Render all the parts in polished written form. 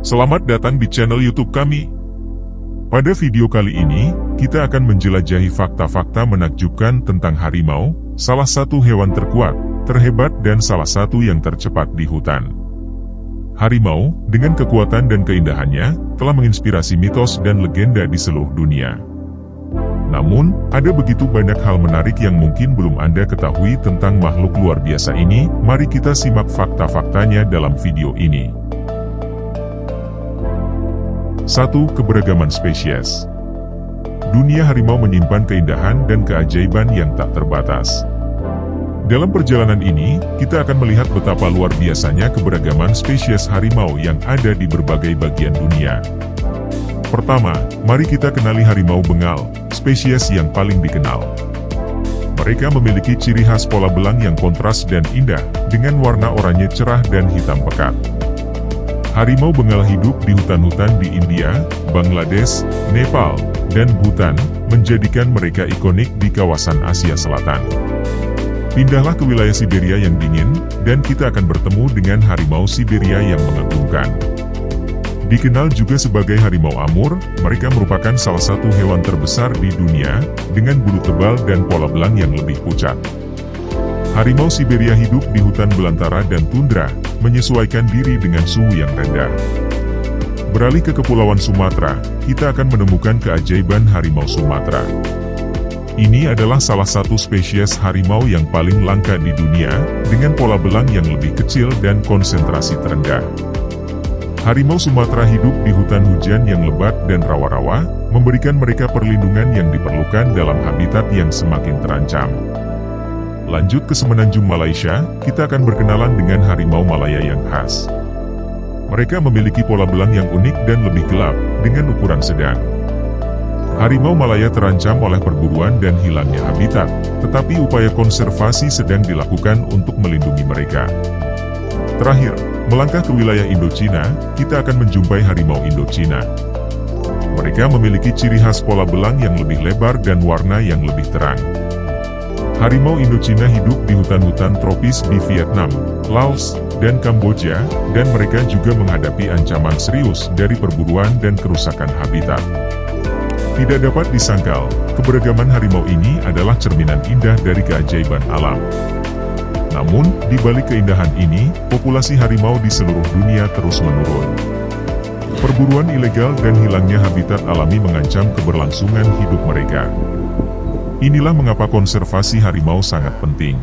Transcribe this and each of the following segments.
Selamat datang di channel YouTube kami. Pada video kali ini, kita akan menjelajahi fakta-fakta menakjubkan tentang harimau, salah satu hewan terkuat, terhebat dan salah satu yang tercepat di hutan. Harimau, dengan kekuatan dan keindahannya, telah menginspirasi mitos dan legenda di seluruh dunia. Namun, ada begitu banyak hal menarik yang mungkin belum Anda ketahui tentang makhluk luar biasa ini. Mari kita simak fakta-faktanya dalam video ini. 1. Keberagaman spesies. Dunia harimau menyimpan keindahan dan keajaiban yang tak terbatas. Dalam perjalanan ini, kita akan melihat betapa luar biasanya keberagaman spesies harimau yang ada di berbagai bagian dunia. Pertama, mari kita kenali harimau Bengal, spesies yang paling dikenal. Mereka memiliki ciri khas pola belang yang kontras dan indah, dengan warna oranye cerah dan hitam pekat. Harimau Bengal hidup di hutan-hutan di India, Bangladesh, Nepal, dan Bhutan, menjadikan mereka ikonik di kawasan Asia Selatan. Pindahlah ke wilayah Siberia yang dingin, dan kita akan bertemu dengan harimau Siberia yang mengagumkan. Dikenal juga sebagai harimau Amur, mereka merupakan salah satu hewan terbesar di dunia, dengan bulu tebal dan pola belang yang lebih pucat. Harimau Siberia hidup di hutan belantara dan tundra, menyesuaikan diri dengan suhu yang rendah. Beralih ke Kepulauan Sumatera, kita akan menemukan keajaiban harimau Sumatera. Ini adalah salah satu spesies harimau yang paling langka di dunia, dengan pola belang yang lebih kecil dan konsentrasi terendah. Harimau Sumatera hidup di hutan hujan yang lebat dan rawa-rawa, memberikan mereka perlindungan yang diperlukan dalam habitat yang semakin terancam. Lanjut ke Semenanjung Malaysia, kita akan berkenalan dengan harimau Malaya yang khas. Mereka memiliki pola belang yang unik dan lebih gelap, dengan ukuran sedang. Harimau Malaya terancam oleh perburuan dan hilangnya habitat, tetapi upaya konservasi sedang dilakukan untuk melindungi mereka. Terakhir, melangkah ke wilayah Indochina, kita akan menjumpai harimau Indochina. Mereka memiliki ciri khas pola belang yang lebih lebar dan warna yang lebih terang. Harimau Indochina hidup di hutan-hutan tropis di Vietnam, Laos, dan Kamboja, dan mereka juga menghadapi ancaman serius dari perburuan dan kerusakan habitat. Tidak dapat disangkal, keberagaman harimau ini adalah cerminan indah dari keajaiban alam. Namun, di balik keindahan ini, populasi harimau di seluruh dunia terus menurun. Perburuan ilegal dan hilangnya habitat alami mengancam keberlangsungan hidup mereka. Inilah mengapa konservasi harimau sangat penting.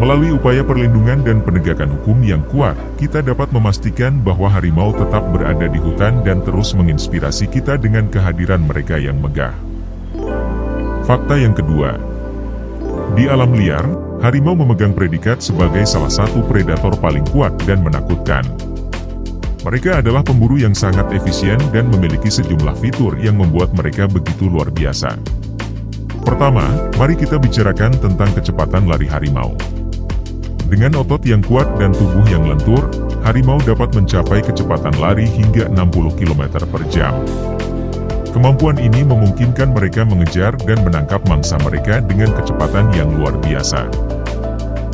Melalui upaya perlindungan dan penegakan hukum yang kuat, kita dapat memastikan bahwa harimau tetap berada di hutan dan terus menginspirasi kita dengan kehadiran mereka yang megah. Fakta yang kedua. Di alam liar, harimau memegang predikat sebagai salah satu predator paling kuat dan menakutkan. Mereka adalah pemburu yang sangat efisien dan memiliki sejumlah fitur yang membuat mereka begitu luar biasa. Pertama, mari kita bicarakan tentang kecepatan lari harimau. Dengan otot yang kuat dan tubuh yang lentur, harimau dapat mencapai kecepatan lari hingga 60 km per jam. Kemampuan ini memungkinkan mereka mengejar dan menangkap mangsa mereka dengan kecepatan yang luar biasa.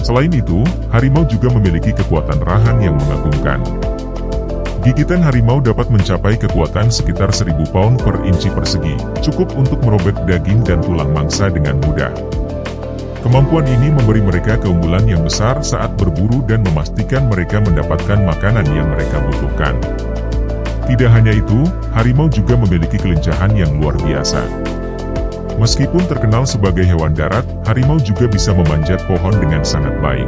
Selain itu, harimau juga memiliki kekuatan rahang yang mengagumkan. Gigitan harimau dapat mencapai kekuatan sekitar 1000 pound per inci persegi, cukup untuk merobek daging dan tulang mangsa dengan mudah. Kemampuan ini memberi mereka keunggulan yang besar saat berburu dan memastikan mereka mendapatkan makanan yang mereka butuhkan. Tidak hanya itu, harimau juga memiliki kelincahan yang luar biasa. Meskipun terkenal sebagai hewan darat, harimau juga bisa memanjat pohon dengan sangat baik.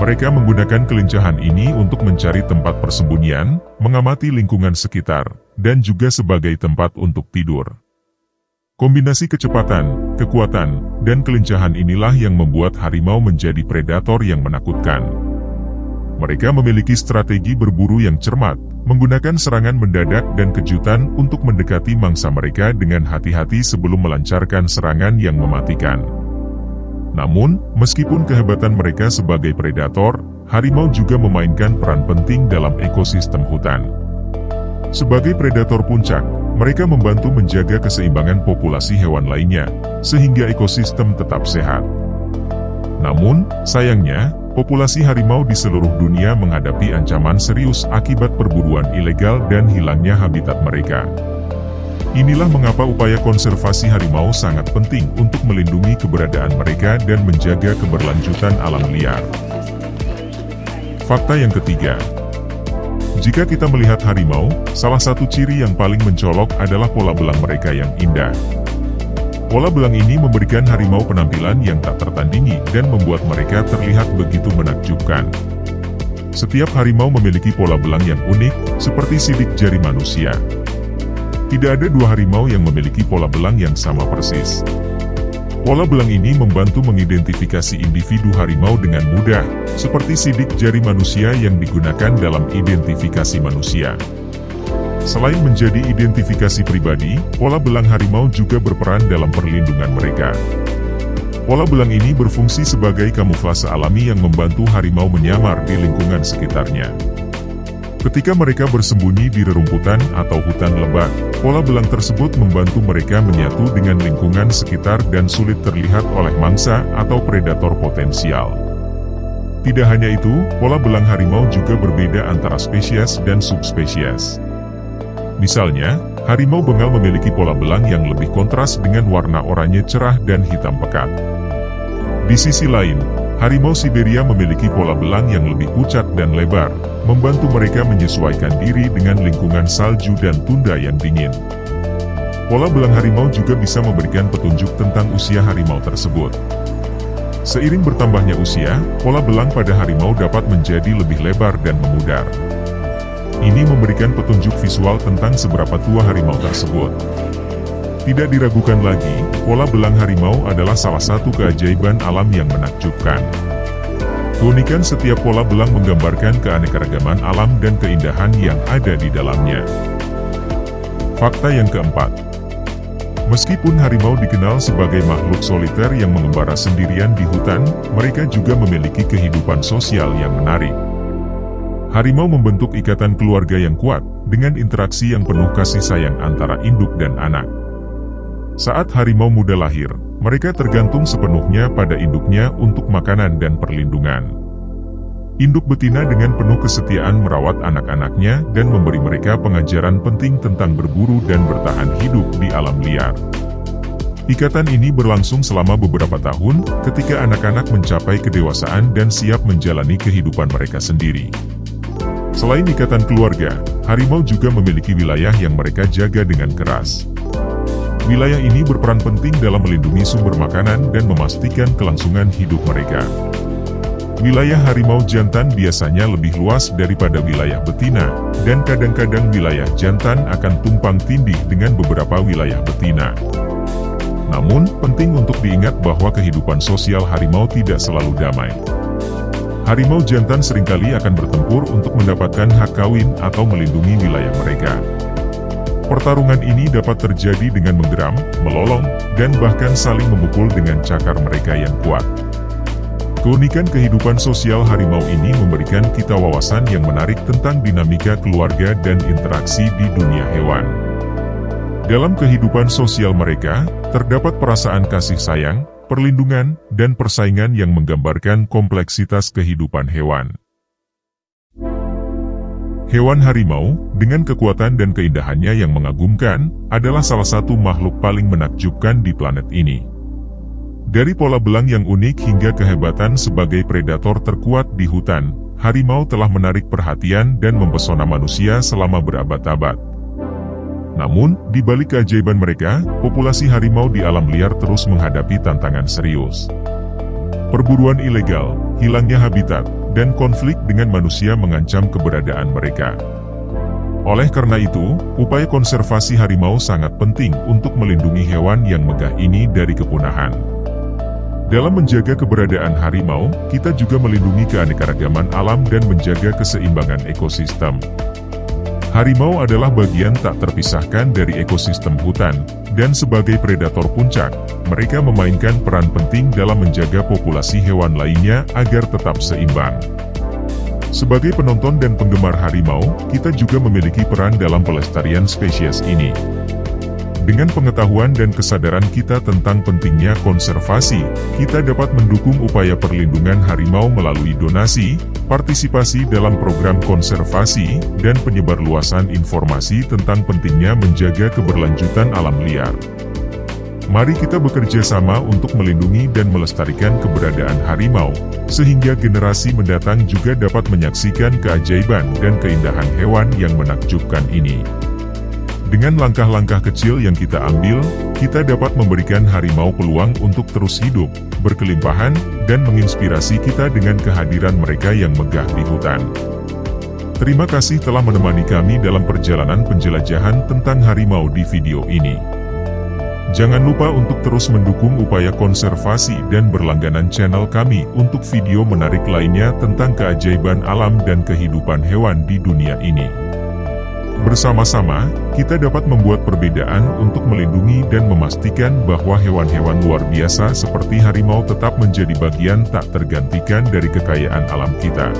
Mereka menggunakan kelincahan ini untuk mencari tempat persembunyian, mengamati lingkungan sekitar, dan juga sebagai tempat untuk tidur. Kombinasi kecepatan, kekuatan, dan kelincahan inilah yang membuat harimau menjadi predator yang menakutkan. Mereka memiliki strategi berburu yang cermat, menggunakan serangan mendadak dan kejutan untuk mendekati mangsa mereka dengan hati-hati sebelum melancarkan serangan yang mematikan. Namun, meskipun kehebatan mereka sebagai predator, harimau juga memainkan peran penting dalam ekosistem hutan. Sebagai predator puncak, mereka membantu menjaga keseimbangan populasi hewan lainnya, sehingga ekosistem tetap sehat. Namun, sayangnya, populasi harimau di seluruh dunia menghadapi ancaman serius akibat perburuan ilegal dan hilangnya habitat mereka. Inilah mengapa upaya konservasi harimau sangat penting untuk melindungi keberadaan mereka dan menjaga keberlanjutan alam liar. Fakta yang ketiga. Jika kita melihat harimau, salah satu ciri yang paling mencolok adalah pola belang mereka yang indah. Pola belang ini memberikan harimau penampilan yang tak tertandingi dan membuat mereka terlihat begitu menakjubkan. Setiap harimau memiliki pola belang yang unik, seperti sidik jari manusia. Tidak ada dua harimau yang memiliki pola belang yang sama persis. Pola belang ini membantu mengidentifikasi individu harimau dengan mudah, seperti sidik jari manusia yang digunakan dalam identifikasi manusia. Selain menjadi identifikasi pribadi, pola belang harimau juga berperan dalam perlindungan mereka. Pola belang ini berfungsi sebagai kamuflase alami yang membantu harimau menyamar di lingkungan sekitarnya. Ketika mereka bersembunyi di rerumputan atau hutan lebat, pola belang tersebut membantu mereka menyatu dengan lingkungan sekitar dan sulit terlihat oleh mangsa atau predator potensial. Tidak hanya itu, pola belang harimau juga berbeda antara spesies dan subspesies. Misalnya, harimau Bengal memiliki pola belang yang lebih kontras dengan warna oranye cerah dan hitam pekat. Di sisi lain, harimau Siberia memiliki pola belang yang lebih pucat dan lebar, membantu mereka menyesuaikan diri dengan lingkungan salju dan tundra yang dingin. Pola belang harimau juga bisa memberikan petunjuk tentang usia harimau tersebut. Seiring bertambahnya usia, pola belang pada harimau dapat menjadi lebih lebar dan memudar. Ini memberikan petunjuk visual tentang seberapa tua harimau tersebut. Tidak diragukan lagi, pola belang harimau adalah salah satu keajaiban alam yang menakjubkan. Keunikan setiap pola belang menggambarkan keanekaragaman alam dan keindahan yang ada di dalamnya. Fakta yang keempat. Meskipun harimau dikenal sebagai makhluk soliter yang mengembara sendirian di hutan, mereka juga memiliki kehidupan sosial yang menarik. Harimau membentuk ikatan keluarga yang kuat, dengan interaksi yang penuh kasih sayang antara induk dan anak. Saat harimau muda lahir, mereka tergantung sepenuhnya pada induknya untuk makanan dan perlindungan. Induk betina dengan penuh kesetiaan merawat anak-anaknya dan memberi mereka pengajaran penting tentang berburu dan bertahan hidup di alam liar. Ikatan ini berlangsung selama beberapa tahun, ketika anak-anak mencapai kedewasaan dan siap menjalani kehidupan mereka sendiri. Selain ikatan keluarga, harimau juga memiliki wilayah yang mereka jaga dengan keras. Wilayah ini berperan penting dalam melindungi sumber makanan dan memastikan kelangsungan hidup mereka. Wilayah harimau jantan biasanya lebih luas daripada wilayah betina, dan kadang-kadang wilayah jantan akan tumpang tindih dengan beberapa wilayah betina. Namun, penting untuk diingat bahwa kehidupan sosial harimau tidak selalu damai. Harimau jantan seringkali akan bertempur untuk mendapatkan hak kawin atau melindungi wilayah mereka. Pertarungan ini dapat terjadi dengan menggeram, melolong, dan bahkan saling memukul dengan cakar mereka yang kuat. Keunikan kehidupan sosial harimau ini memberikan kita wawasan yang menarik tentang dinamika keluarga dan interaksi di dunia hewan. Dalam kehidupan sosial mereka, terdapat perasaan kasih sayang, perlindungan, dan persaingan yang menggambarkan kompleksitas kehidupan hewan. Hewan harimau, dengan kekuatan dan keindahannya yang mengagumkan, adalah salah satu makhluk paling menakjubkan di planet ini. Dari pola belang yang unik hingga kehebatan sebagai predator terkuat di hutan, harimau telah menarik perhatian dan mempesona manusia selama berabad-abad. Namun, di balik keajaiban mereka, populasi harimau di alam liar terus menghadapi tantangan serius. Perburuan ilegal, hilangnya habitat, dan konflik dengan manusia mengancam keberadaan mereka. Oleh karena itu, upaya konservasi harimau sangat penting untuk melindungi hewan yang megah ini dari kepunahan. Dalam menjaga keberadaan harimau, kita juga melindungi keanekaragaman alam dan menjaga keseimbangan ekosistem. Harimau adalah bagian tak terpisahkan dari ekosistem hutan, dan sebagai predator puncak, mereka memainkan peran penting dalam menjaga populasi hewan lainnya agar tetap seimbang. Sebagai penonton dan penggemar harimau, kita juga memiliki peran dalam pelestarian spesies ini. Dengan pengetahuan dan kesadaran kita tentang pentingnya konservasi, kita dapat mendukung upaya perlindungan harimau melalui donasi, partisipasi dalam program konservasi, dan penyebarluasan informasi tentang pentingnya menjaga keberlanjutan alam liar. Mari kita bekerja sama untuk melindungi dan melestarikan keberadaan harimau, sehingga generasi mendatang juga dapat menyaksikan keajaiban dan keindahan hewan yang menakjubkan ini. Dengan langkah-langkah kecil yang kita ambil, kita dapat memberikan harimau peluang untuk terus hidup, berkelimpahan, dan menginspirasi kita dengan kehadiran mereka yang megah di hutan. Terima kasih telah menemani kami dalam perjalanan penjelajahan tentang harimau di video ini. Jangan lupa untuk terus mendukung upaya konservasi dan berlangganan channel kami untuk video menarik lainnya tentang keajaiban alam dan kehidupan hewan di dunia ini. Bersama-sama, kita dapat membuat perbedaan untuk melindungi dan memastikan bahwa hewan-hewan luar biasa seperti harimau tetap menjadi bagian tak tergantikan dari kekayaan alam kita.